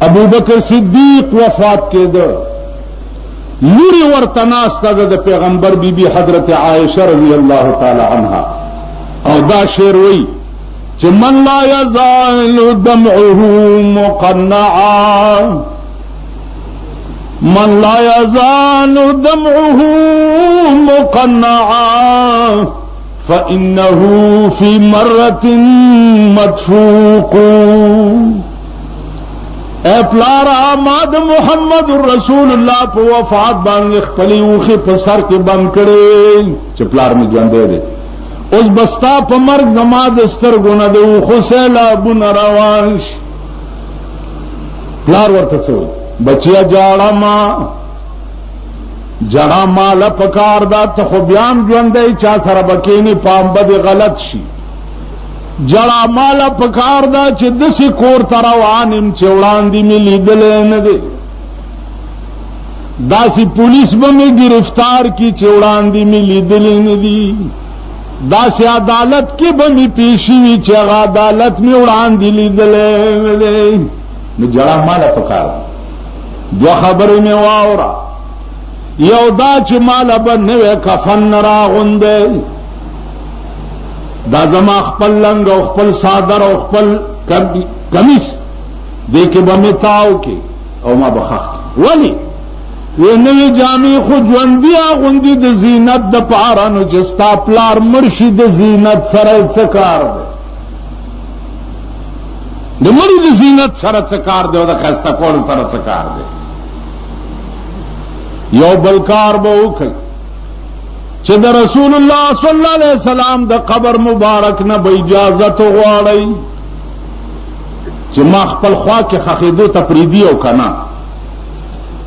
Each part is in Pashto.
ابوبکر صدیق وفات کېده، لوري ورته ناسته ده د پیغمبر بیبي حضرت عائشه رضی الله تعالی عنها، او دا شعر وی چې من لا یزال دمعه مقنعا، من لا یزال دمعه مقنعا فإنه في مرة مدفوق. اے پلارا ما د محمد رسول الله په وفات باندې خپلې اوښې په سر کې بند کړې چې پلار مې ژوندی دی، اوس بستا په مرګ زما د سترګو نه د اوښو سیلابونه روان شي. پلار ورته څه وایي؟ بچیا جڑا مالا پکار دا ته خو بیام ژوندی چا سره بکینی پام بد غلط شي. جڑا مالا پکار دا چې دسی کور ته روانم چې وړاندې مې لیدلی نه دی، داسې پولیس به مې گرفتار کی چې وړاندې مې لیدلی نه دي، داسې عدالت کې به مې پیشي وي چې هغه عدالت مې وړاندې لیدلی نه دی. نو جڑا مالا پکار دا. دو خبرې مې واوره، یو دا چې مالا به نوی کفن نه راغوندی، دا زما خپل لنګ او خپل صادر او خپل کمیس دې کې به مې تاو کې او ما به خښ کې. ولې وی نوی جامې خو ژوندي اغوندي د زینت دپاره، نو چې ستا پلار مړ شي د زینت سره څه کار دی؟ د مړي د زینت سره څه کار دی او د ښایسته کولو سره څه کار دی؟ یو بل کار به وکړي چې د رسول الله صلی الله علیه وسلم د قبر مبارک نه به اجازت وغواړئ چې ما خپل خوا کې خښېدو ته پرېږدي او که نه،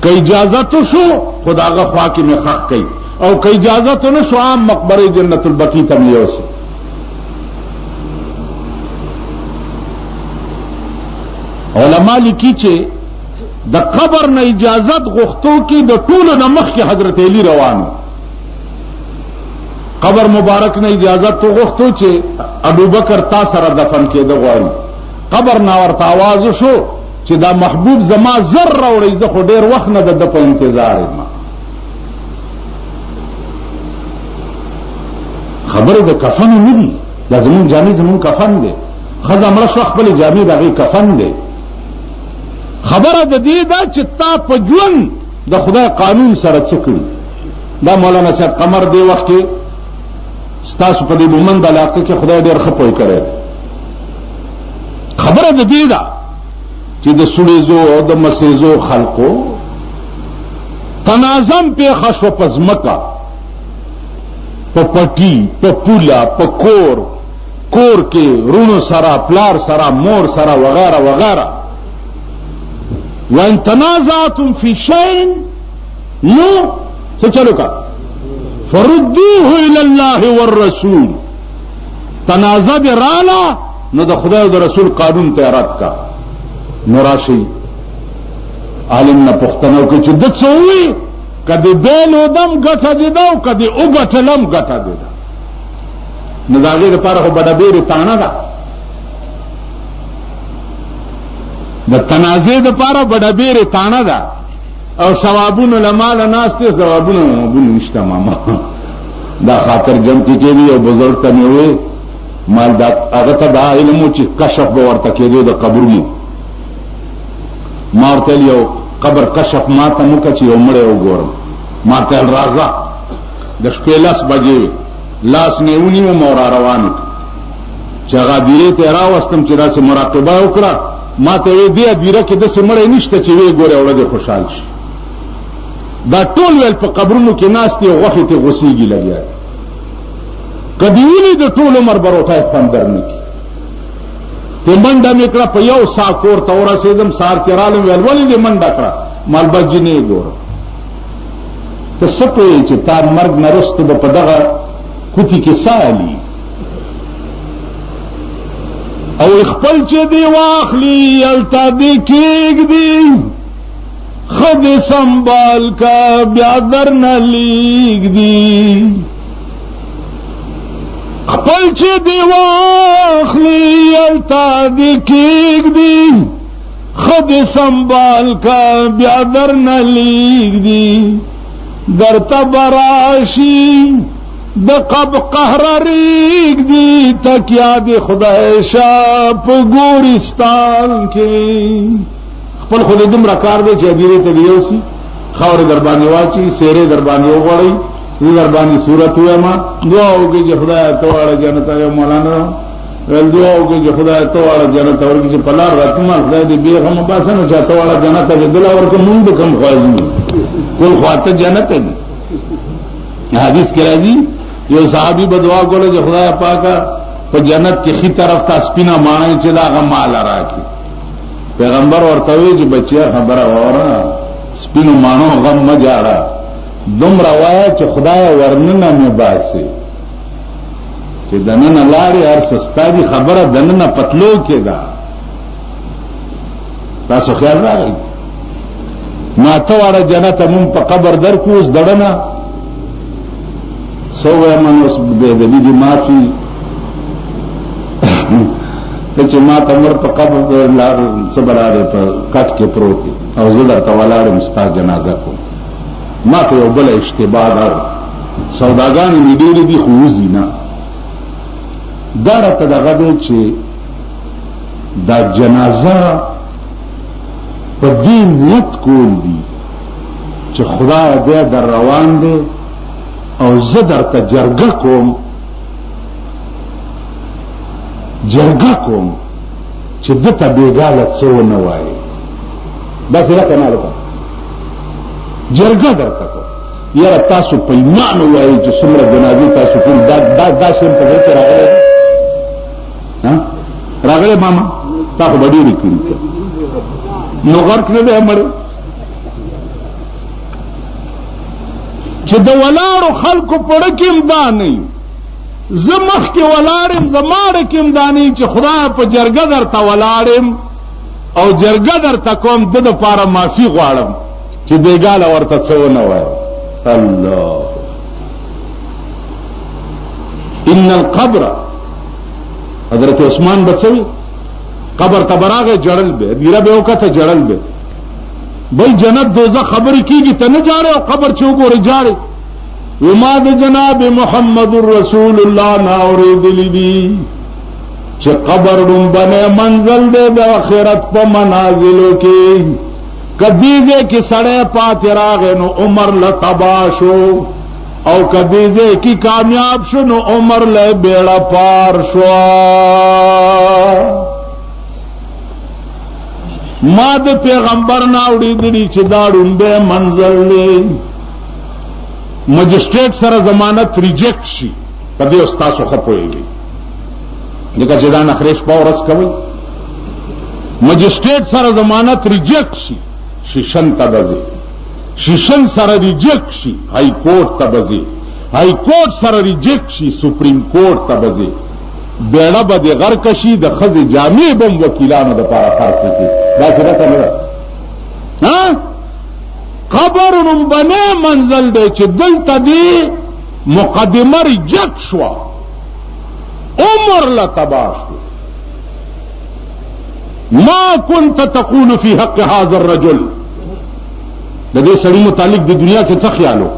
که اجازت شو خو د هغه خوا کې مې خښ کوي، او که اجازت نه شو عام مقبره جنت البقیع ته مې یوسي. علما لیکي چې د قبر نه اجازت غوښتو کې د ټولو نه مخکې حضرت علی روانو، قبر مبارک نه اجازت غوښتو چې ابوبکر تا سره دفن کېده غواړي. قبر نه ورته आवाज شو چې دا محبوب زما زر راوړی، زه خو ډېر وخت نه د په انتظار یم. خبره د کفن نه دي، دا زمون جامې زمون کفن دی، ښځه مړه شوه خپلې جامې د هغې کفن دی. خبره د دې ده چې تا په ژوند د خدای قانون سره څه کړي. دا مولانا صاحب قمر دی وخت کې ستاسو په دې مومند علاقه کې خدای ډېر ښه پوه کړی. خبره د دې ده چې د سوړېزو او د مسیزو خلقو تناظم پیښه شوه په ځمکه، په پټي، په پوله، په کور کې رونو سره، پلار سره، مور سره وغیره وغیره. وَإِن تَنَازَعْتُمْ فِي شَيْءٍ نو څه چلو کا فَرُدُّوهُ إِلَى اللَّهِ وَالرَّسُولِ. تنازع دې راله نو د خدای او د رسول قانون ته رد کا. نو راشي عالم نه پوښتنه وکړي چې ده څه ووایي، که د بیلو دم ګټه دې ده او که د وګټلم ګټه دې ده. نو د هغې دپاره خو بډبېرې تانه ده، د تنازع دپاره بډبېرې تانه ده، او ثوابونو له ماله ناست دی، ثوابونو نشته ماما. دا خاطر جمع کې کېدي. یو بزرګ ته مې وویل مال دا هغه ته دا علم و چې کشف به ورته کېدو د قبرونو. ما ورته یو قبر کشف ما ته مو که چې یو مړی وګورم. ما ته راځه د شپې 10 بجې وې، لاس نه ونیوم او را روان چې هغه هدیرې ته یې راوستم چې داسې مراقبه وکړه. ما ته وی دې هدیره کې داسې مړی نشته چې ویې ګورې اوړه دې خوشحال شي. دا ټول ویل په قبرونو کې ناست دي او غوښې ته غوسېږي لګیا دي. که دې ولي د ټول عمر به روټۍ خوند در نه کړي. ته منډه مې کړه، په یو ساه کور ته ورسېدم، سهار چې رالم ویل ولې دې منډه کړه؟ مال بس جنې ګوره. ته څه پوهېږې چې تا مرګ نه وروسته به په دغه کوتي کې ساه علي او خپل چې دی واخلي هلته دې کېږدي، ښه دې سنبال کا بیا درنه لیږدي. خپل چې دی واخلي هلته دې کېږدي، خود سنبال کا بیا در نلیگ دی در تبراشی د قب قهر ریگ دی تک یاد خدای شاپ گورستان کے خپل خود دم رکار دے چه دیره تا دیوسی خور دربانی واچی سیره دربانی اوغڑی دی دربانی صورت ہوئے ما دعاو کی جی خدای توارا جنتا یا مولانا دعاو کی جی خدای توارا جنتا ورکی چه پلار راتمان خدای دی بیخ ہم باسنو چا توارا جنتا جی دلا ورکا مند کم خواهی کل خواهتا جنتا دی حدیث کے رازی یو صحابی بدعا کوله چې خدای پاکا په جنت کې خي طرف ته سپینا مانای چې دا غمال راکې پیغمبر ورته وی چې بچیا خبره وره سپینو مانو غم مجاړه دوم روایت چې خدای ورننه مې باسي چې دننه لاري هر سستادي خبره دننه پتلو کې دا تاسو خیال راغی ما ته واره جنت مون په قبر درکوس دړنه سوے من اس بےدبی کی معافی کہ ماں تمر پر قبر سبرارے پر کٹ کے پروتی اور زدر توالار مستا جنازہ کو ماں تو بل اشتباہ اور سوداگان میڈیری دی خوزی نا دار تدغه دے چې دا جنازہ پر دی نیت کول دی چې خدا دے در روان دے او زدر تا جرگه کوم چې دته بیګالت سو نه وای بس لکه نه لکه جرگه درته کو یاره تاسو په ایمان وای چې څومره جنازې تاسو کوم دا شیم په دې راغلی ها راغلی ماما تاسو باندې کړی نو غرق نه دی امر چې د ولاړو خلکو پړه کې دا نه زمخ کې ولاړم زماړه کې دا نه چې خدای په جرګه درته ولاړم او جرګه درته کوم د لپاره معافي غواړم چې بیګاله ورته څه نه وای الله ان القبر حضرت عثمان بچوي قبر تبراغه جړل به دیره به وکته جړل به بھئی جنت دوزخ خبری کیږي ته نه جاړي او قبر چې وګوري جاړي وما د جناب محمد رسول الله ناورید لیدي چې قبر رومبنه منزل دے د آخرت په منازلو کې کدیزه کې سړی پاتې راغی نو عمر له تبا شو او کدیزه کې کامیاب شو نو عمر له بیړه پار شو ما د پیغمبر ناوړي دي چې دا ډومبه منزل دی مجسټریټ سره ضمانت ریجیکټ شي په دې استاد خو پويږي دغه چې دا نخریش پاورس کوي مجسټریټ سره ضمانت ریجیکټ شي شیشن تبزي شیشن سره ریجیکټ شي های کورټ تبزي های کورټ سره ریجیکټ شي سپریم کورټ تبزي بیړه به د غر کشي د خزي جامع بم وکیلانو د پاره خرڅ کی دا څه نه ها قبر بنه منزل دی چې دلته دی مقدمه ریجیکټ شو عمر لا تباش ما كنت تقول في حق هذا الرجل د دې سړي متعلق د دنیا کې څه خیالو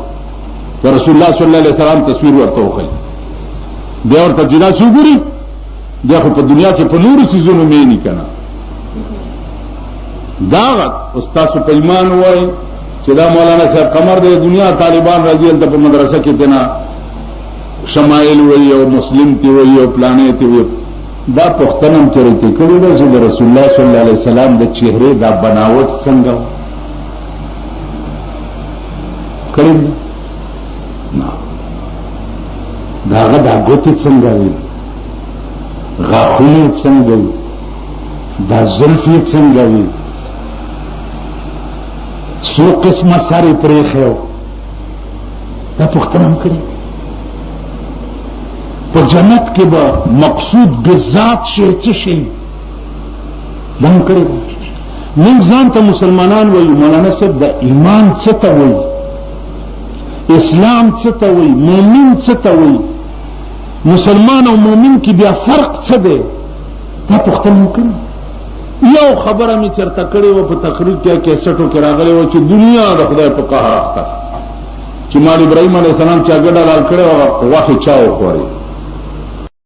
رسول الله صلی الله علیه وسلم تصویر ورته وکړي بیا ورته جنا سوګوري دا خو په دنیا کې په نور سيزونو مې نه کنا دا استاد په ایمان وای چې دا مولانا صاحب قمر د دنیا طالبان راځي ته په مدرسه کې دنا شمائل وای او مسلم تی وای او پلانې تی وای دا پښتنم چریته کړي دا چې رسول الله صلی الله علیه وسلم د چهره دا بناوټ څنګه کړي داغه دا ګوتې څنګه وي غاښونه څنګه وي دا زلفې څنګه وي څو قسمه ساري پرېښی دا پوښتنه هم کړې په جنت کې به مقصود بذات شي څه شي دا هم کړې موږ ځان ته مسلمانان وایو مولانا صاحب د ایمان څه ته وایي اسلام څه ته وایي مؤمن څه ته وایي مسلمان او مومن کی بیا فرق څه دی دا پوښتنه وکړه یو خبره می چرته کړې و په تقریر کې کیسټو کې راغلی و چې دنیا د خدای په قهر اخته چې مال ابراهیم علیه السلام چا ګډه لال کړې و غوښه چا وخوري